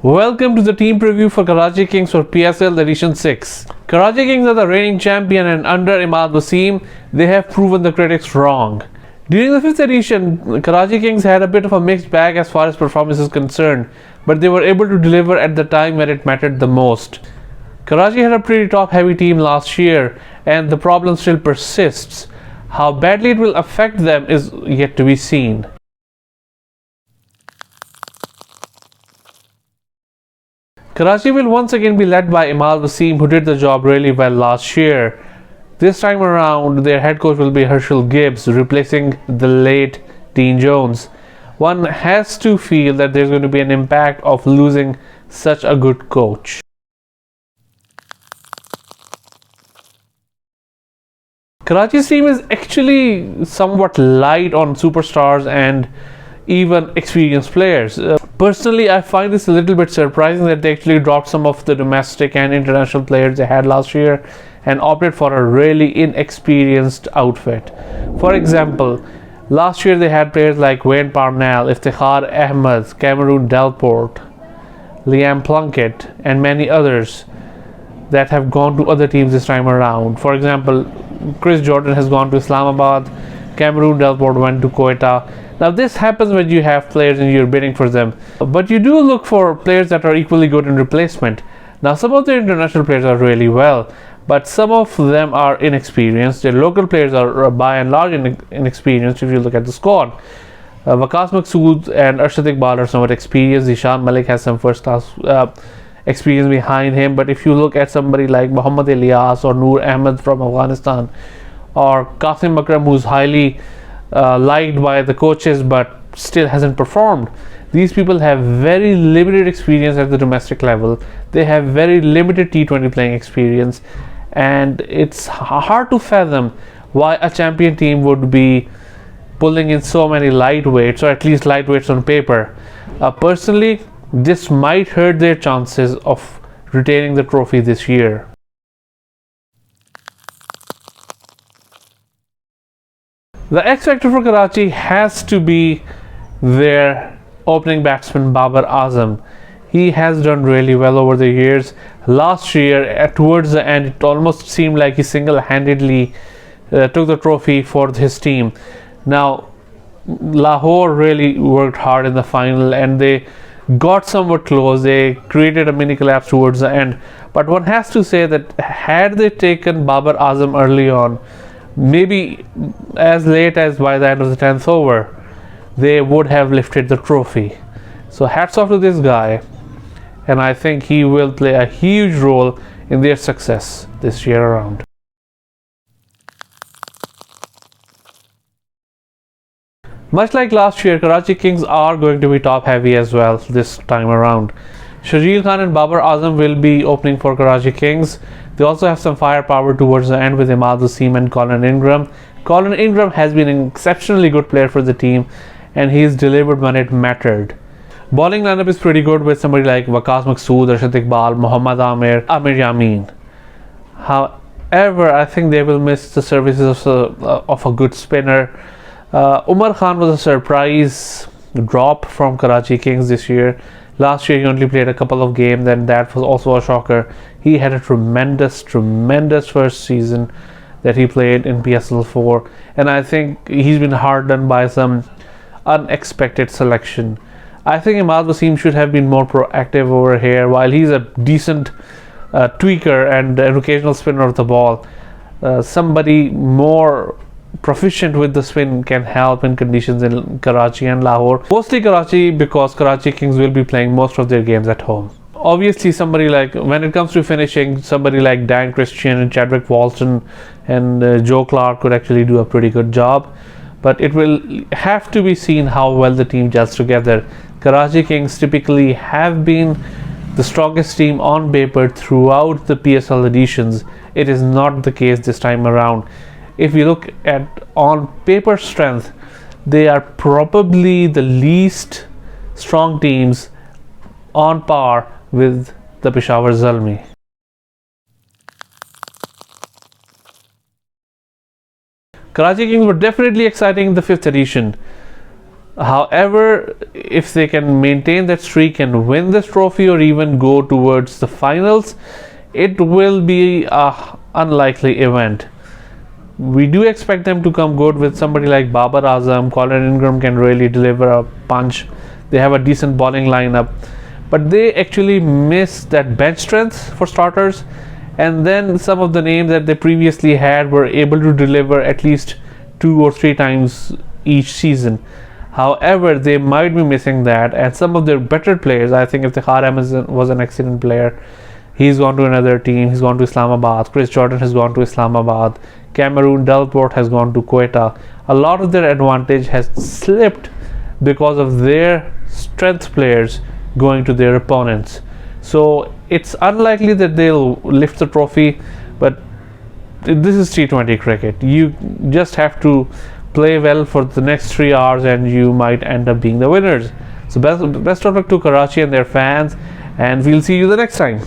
Welcome to the team preview for Karachi Kings for PSL Edition 6. Karachi Kings are the reigning champion, and under Imad Wasim, they have proven the critics wrong. During the 5th edition, Karachi Kings had a bit of a mixed bag as far as performance is concerned, but they were able to deliver at the time when it mattered the most. Karachi had a pretty top-heavy team last year, and the problem still persists. How badly it will affect them is yet to be seen. Karachi will once again be led by Imad Wasim, who did the job really well last year. This time around, their head coach will be Herschel Gibbs, replacing the late Dean Jones. One has to feel that there's going to be an impact of losing such a good coach. Karachi's team is actually somewhat light on superstars and even experienced players. Personally, I find this a little bit surprising that they actually dropped some of the domestic and international players they had last year and opted for a really inexperienced outfit. For example, last year they had players like Wayne Parnell, Iftikhar Ahmed, Cameron Delport, Liam Plunkett, and many others that have gone to other teams this time around. For example, Chris Jordan has gone to Islamabad, Cameron Delport went to Quetta. Now this happens when you have players and you're bidding for them, but you do look for players that are equally good in replacement. Now some of the international players are really well, but some of them are inexperienced. Their local players are by and large inexperienced if you look at the squad. Waqas Maqsood and Arshad Iqbal are somewhat experienced. Zishan Malik has some first class experience behind him, but if you look at somebody like Muhammad Ilyas or Noor Ahmed from Afghanistan, or Qasim Akram, who's highly liked by the coaches but still hasn't performed, these people have very limited experience at the domestic level. They have very limited T20 playing experience, and it's hard to fathom why a champion team would be pulling in so many lightweights, or at least lightweights on paper. Personally, this might hurt their chances of retaining the trophy this year. The X factor for Karachi has to be their opening batsman Babar Azam. He has done really well over the years. Last year, towards the end, it almost seemed like he single-handedly took the trophy for his team. Now, Lahore really worked hard in the final, and they got somewhat close. They created a mini collapse towards the end. But one has to say that had they taken Babar Azam early on, maybe as late as by the end of the 10th over, they would have lifted the trophy. So hats off to this guy, and I think he will play a huge role in their success this year around. Much like last year, Karachi Kings are going to be top heavy as well this time around. Shajeel Khan and Babar Azam will be opening for Karachi Kings. They also have some firepower towards the end with Imad Wasim and Colin Ingram. Colin Ingram has been an exceptionally good player for the team, and he's delivered when it mattered. Bowling lineup is pretty good with somebody like Waqas Maqsood, Arshad Iqbal, Muhammad Amir Yamin. However, I think they will miss the services of a good spinner. Umar Khan was a surprise drop from Karachi Kings this year. Last year he only played a couple of games, and that was also a shocker. He had a tremendous first season that he played in PSL 4, and I think he's been hard done by some unexpected selection. I think Imad Wasim should have been more proactive over here. While he's a decent tweaker and an occasional spinner of the ball, somebody more proficient with the spin can help in conditions in Karachi and Lahore. Mostly Karachi, because Karachi Kings will be playing most of their games at home. Obviously, somebody like, when it comes to finishing, somebody like Dan Christian and Chadwick Walton and Joe Clark could actually do a pretty good job. But it will have to be seen how well the team gels together. Karachi Kings typically have been the strongest team on paper throughout the PSL editions. It is not the case this time around. If you look at on paper strength, they are probably the least strong teams, on par with the Peshawar Zalmi. Karachi Kings were definitely exciting in the 5th edition. However, if they can maintain that streak and win this trophy or even go towards the finals, it will be a unlikely event. We do expect them to come good with somebody like Babar Azam. Colin Ingram can really deliver a punch. They have a decent bowling lineup, but they actually miss that bench strength for starters. And then some of the names that they previously had were able to deliver at least 2 or 3 times each season. However, they might be missing that, and some of their better players, I think if the Harem was an excellent player, he's gone to another team, he's gone to Islamabad. Chris Jordan has gone to Islamabad. Cameroon Delport has gone to Quetta. A lot of their advantage has slipped because of their strength players going to their opponents. So it's unlikely that they'll lift the trophy, but this is T20 cricket. You just have to play well for the next 3 hours and you might end up being the winners. So best of luck to Karachi and their fans, and we'll see you the next time.